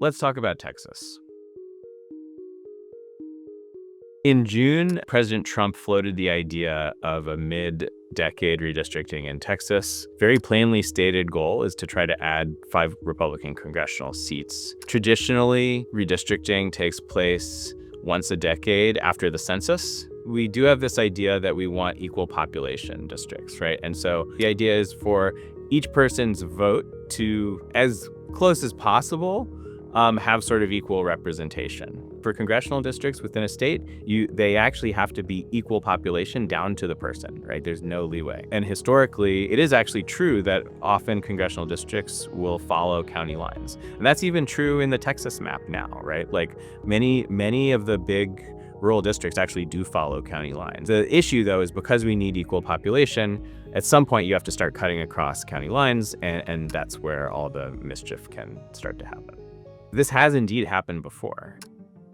Let's talk about Texas. In June, President Trump floated the idea of a mid-decade redistricting in Texas. Very plainly stated goal is to try to add 5 Republican congressional seats. Traditionally, redistricting takes place once a decade after the census. We do have this idea that we want equal population districts, right? And so the idea is for each person's vote to, as close as possible, have sort of equal representation. For congressional districts within a state, they actually have to be equal population down to the person, right? There's no leeway. And historically, it is actually true that often congressional districts will follow county lines. And that's even true in the Texas map now, right? Like many of the big rural districts actually do follow county lines. The issue, though, is because we need equal population, at some point you have to start cutting across county lines, and that's where all the mischief can start to happen. This has indeed happened before.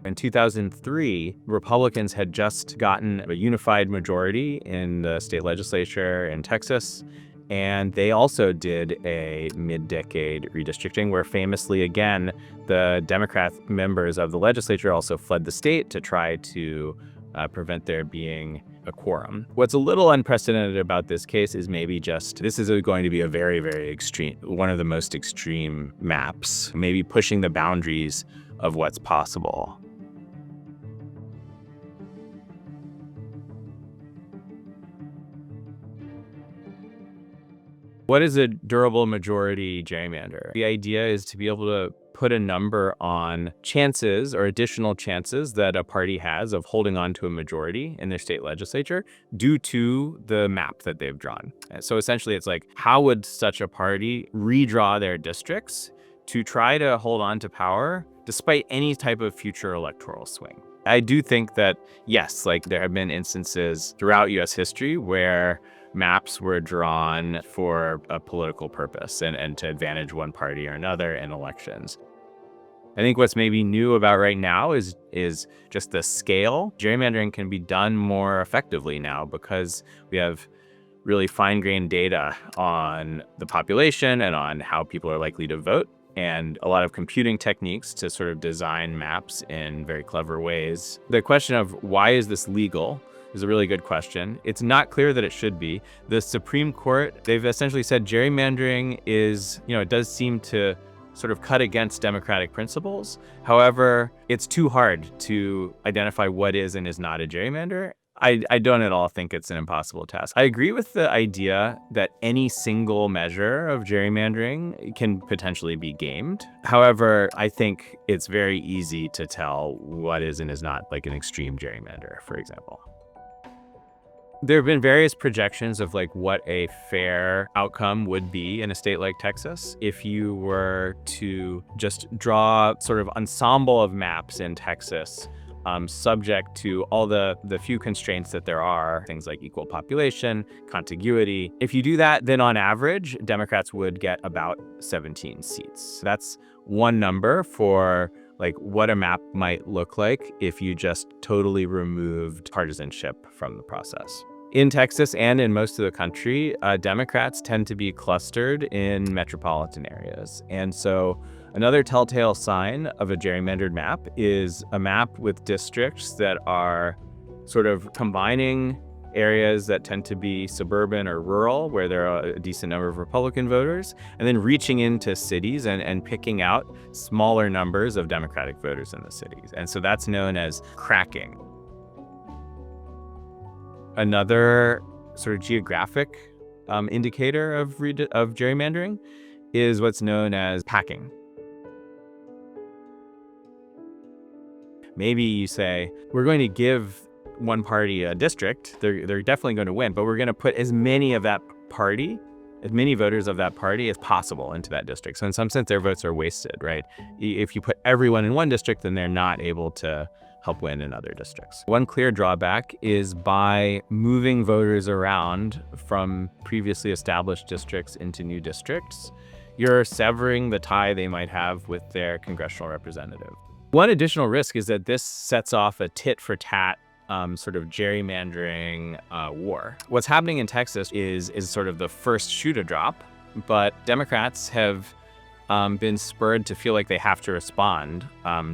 In 2003, Republicans had just gotten a unified majority in the state legislature in Texas, and they also did a mid-decade redistricting where famously, again, the Democrat members of the legislature also fled the state to try to prevent there being a quorum. What's a little unprecedented about this case is maybe just this is going to be a very, very extreme, one of the most extreme maps, maybe pushing the boundaries of what's possible. What is a durable majority gerrymander? The idea is to be able to put a number on chances or additional chances that a party has of holding on to a majority in their state legislature due to the map that they've drawn. And so essentially it's like, how would such a party redraw their districts to try to hold on to power despite any type of future electoral swing? I do think that, yes, like there have been instances throughout US history where maps were drawn for a political purpose and to advantage one party or another in elections. I think what's maybe new about right now is just the scale. Gerrymandering can be done more effectively now because we have really fine-grained data on the population and on how people are likely to vote, and a lot of computing techniques to sort of design maps in very clever ways. The question of why is this legal is a really good question. It's not clear that it should be. The Supreme Court, they've essentially said gerrymandering is, it does seem to sort of cut against democratic principles. However, it's too hard to identify what is and is not a gerrymander. I don't at all think it's an impossible task. I agree with the idea that any single measure of gerrymandering can potentially be gamed. However, I think it's very easy to tell what is and is not, like an extreme gerrymander, for example. There have been various projections of like what a fair outcome would be in a state like Texas if you were to just draw sort of ensemble of maps in Texas, subject to all the few constraints that there are, things like equal population, contiguity. If you do that, then on average, Democrats would get about 17 seats. That's one number for like what a map might look like if you just totally removed partisanship from the process. In Texas and in most of the country, Democrats tend to be clustered in metropolitan areas. And so another telltale sign of a gerrymandered map is a map with districts that are sort of combining areas that tend to be suburban or rural, where there are a decent number of Republican voters, and then reaching into cities and picking out smaller numbers of Democratic voters in the cities. And so that's known as cracking. Another sort of geographic indicator of gerrymandering is what's known as packing. Maybe you say, we're going to give one party a district, they're definitely going to win, but we're going to put as many of that party, as many voters of that party as possible into that district. So in some sense, their votes are wasted, right? If you put everyone in one district, then they're not able to help win in other districts. One clear drawback is by moving voters around from previously established districts into new districts, you're severing the tie they might have with their congressional representative. One additional risk is that this sets off a tit-for-tat sort of gerrymandering war. What's happening in Texas is sort of the first shoe to drop, but Democrats have been spurred to feel like they have to respond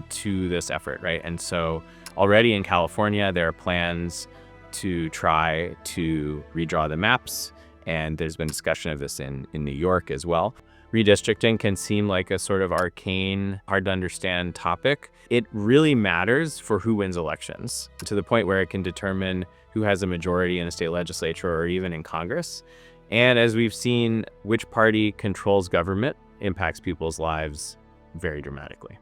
to this effort, right? And so already in California, there are plans to try to redraw the maps, and there's been discussion of this in New York as well. Redistricting can seem like a sort of arcane, hard to understand topic. It really matters for who wins elections, to the point where it can determine who has a majority in a state legislature or even in Congress. And as we've seen, which party controls government impacts people's lives very dramatically.